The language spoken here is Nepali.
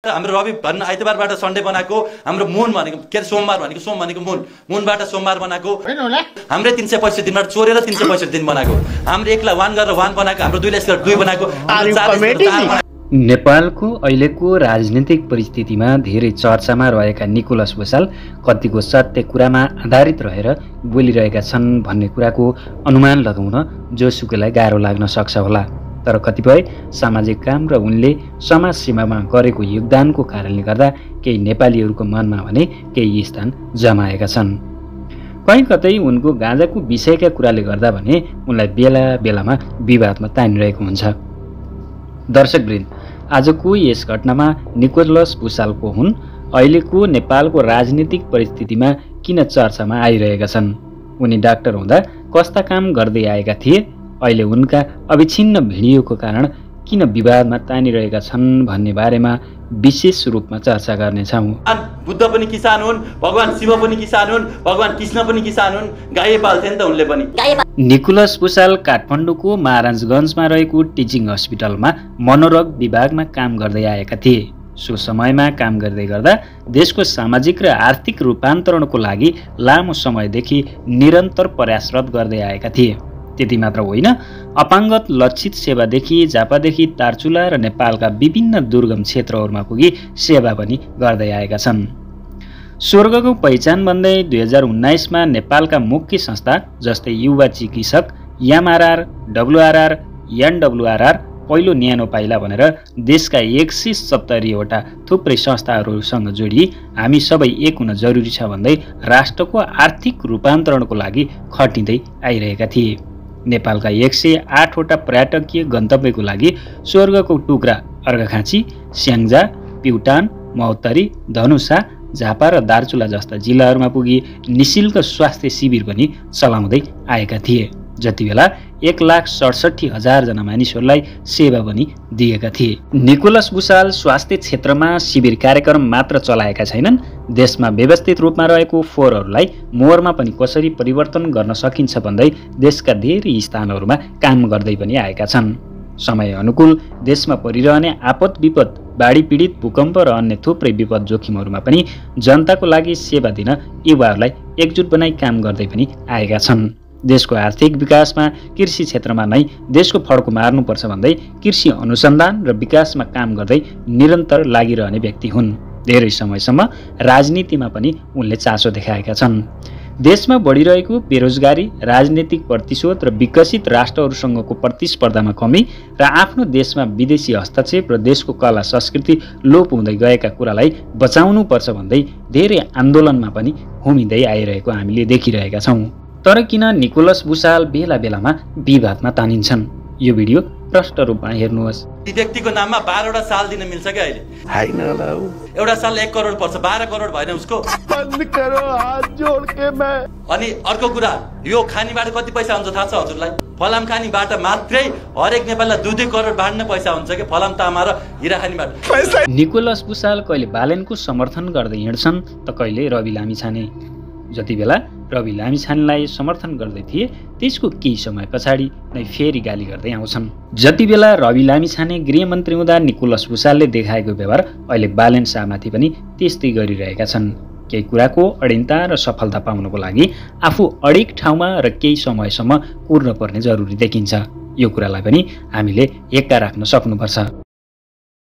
हाम्रो रवि भन्ने आइतबारबाट सन्डे बनाएको हाम्रो मुन भनेको के अरे सोमबार भनेको सोम भनेको मुनबाट सोमबार बनाएको हाम्रै 365 दिनबाट चोरेर 365 दिन बनाएको हाम्रो एकला वान गरेर वान बनाएको हाम्रो दुईलाई स्क्वायर दुई बनाएको नेपालको अहिलेको राजनीतिक परिस्थितिमा धेरै चर्चामा रहेका निकोलस भुसाल कतिको सत्य कुरामा आधारित रहेर बोलिरहेका छन् भन्ने कुराको अनुमान लगाउन जोसुकैलाई गाह्रो लाग्न सक्छ होला। तर कतिपय सामाजिक काम र उनले समाज सेवामा गरेको योगदानको कारणले गर्दा केही नेपालीहरूको मनमा भने केही स्थान जमाएका छन्। कहीँ कतै उनको गाँजाको विषयका कुराले गर्दा भने उनलाई बेला बेलामा विवादमा तानिरहेको हुन्छ। दर्शकवृन्द, आजको यस घटनामा निकोलस भुसाल को हुन्, अहिलेको नेपालको राजनीतिक परिस्थितिमा किन चर्चामा आइरहेका छन्, उनी डाक्टर हुँदा कस्ता काम गर्दै आएका थिए, अहिले उनका अविच्छिन्न भिडियोको कारण किन विवादमा तानिरहेका छन् भन्ने बारेमा विशेष रूपमा चर्चा गर्नेछौँ। बुद्ध पनि किसान हुन्, भगवान शिव पनि किसान हुन्, भगवान कृष्ण पनि किसान हुन्, गाई पाल्थे नि त उनले पनि। निकोलस भुसाल काठमाडौँको महाराजगञ्जमा रहेको टिचिङ हस्पिटलमा मनोरोग विभागमा काम गर्दै आएका थिए। सो समयमा काम गर्दै गर्दा देशको सामाजिक र आर्थिक रूपान्तरणको लागि लामो समयदेखि निरन्तर प्रयासरत गर्दै आएका थिए। त्यति मात्र होइन, अपाङ्गत लक्षित सेवादेखि झापादेखि दार्चुला र नेपालका विभिन्न दुर्गम क्षेत्रहरूमा पुगी सेवा पनि गर्दै आएका छन्। स्वर्गको पहिचान भन्दै 2019 मा नेपालका मुख्य संस्था जस्तै युवा चिकित्सक, एमआरआर, डब्लुआरआर, एनडब्लुआरआर पहिलो न्यानो पाइला भनेर देशका 170 वटा थुप्रै संस्थाहरूसँग जोडी हामी सबै एक हुन जरुरी छ भन्दै राष्ट्रको आर्थिक रूपान्तरणको लागि खटिँदै आइरहेका थिए। नेपालका 108 वटा पर्यटकीय गन्तव्यको लागि स्वर्गको टुक्रा अर्घाखाँची, स्याङ्जा, प्युटान, महोत्तरी, धनुषा, झापा र दार्चुला जस्ता जिल्लाहरूमा पुगी निशुल्क स्वास्थ्य शिविर पनि चलाउँदै आएका थिए। जति बेला 1,67,000 जना मानिसहरूलाई सेवा पनि दिएका थिए। निकोलस भुसाल स्वास्थ्य क्षेत्रमा शिविर कार्यक्रम मात्र चलाएका छैनन्, देशमा व्यवस्थित रूपमा रहेको फोहोरहरूलाई मोहरमा पनि कसरी परिवर्तन गर्न सकिन्छ भन्दै देशका धेरै स्थानहरूमा काम गर्दै पनि आएका छन्। समय अनुकूल देशमा परिरहने आपद विपद, बाढी पीडित, भूकम्प र अन्य थुप्रै विपद जोखिमहरूमा पनि जनताको लागि सेवा दिन युवाहरूलाई एकजुट बनाई काम गर्दै पनि आएका छन्। देशको आर्थिक विकासमा कृषि क्षेत्रमा नै देशको फड्को मार्नुपर्छ भन्दै कृषि अनुसन्धान र विकासमा काम गर्दै निरन्तर लागिरहने व्यक्ति हुन्। धेरै समयसम्म राजनीतिमा पनि उनले चासो देखाएका छन्। देशमा बढिरहेको बेरोजगारी, राजनीतिक प्रतिशोध र विकसित राष्ट्रहरूसँगको प्रतिस्पर्धामा कमी र आफ्नो देशमा विदेशी हस्तक्षेप र देशको कला संस्कृति लोप हुँदै गएका कुरालाई बचाउनुपर्छ भन्दै धेरै आन्दोलनमा पनि होमिँदै आइरहेको हामीले देखिरहेका छौँ। तर किन निकोलस भुसाल बेला बेलामा विवादमा तानिन्छन्? यो भिडियो प्रष्ट रूपमा हेर्नुहोस्। ती व्यक्तिको नाममा 12 वटा साल दिन मिल्छ क्या अहिले? हैन होला, एउटा साल 1 करोड पर्छ, 12 करोड भएन उसको? बन्द करो हात जोड के मैं। अनि अर्को कुरा, यो खानीबाट कति पैसा हुन्छ थाहा छ हजुरलाई? फलाम खानीबाट मात्रै हरेक नेपालीलाई 2-2 करोड बाँड्ने पैसा हुन्छ के फलाम तामा र हिरा खानीबाट। निकोलस भुसाल कहिले बालेनको समर्थन गर्दै हिँड्छन् त कहिले रवि लामिछाने। जति बेला रवि लामिछानेलाई समर्थन गर्दै थिए त्यसको केही समय पछाडि नै फेरि गाली गर्दै आउँछन्। जति बेला रवि लामिछाने गृहमन्त्री हुँदा निकोलस भुसालले देखाएको व्यवहार अहिले बालेन शाहमाथि पनि त्यस्तै गरिरहेका छन्। केही कुराको अडिनता र सफलता पाउनको लागि आफू अडिक ठाउँमा र केही समयसम्म कुर्न पर्ने जरुरी देखिन्छ। यो कुरालाई पनि हामीले एक्का राख्न सक्नुपर्छ।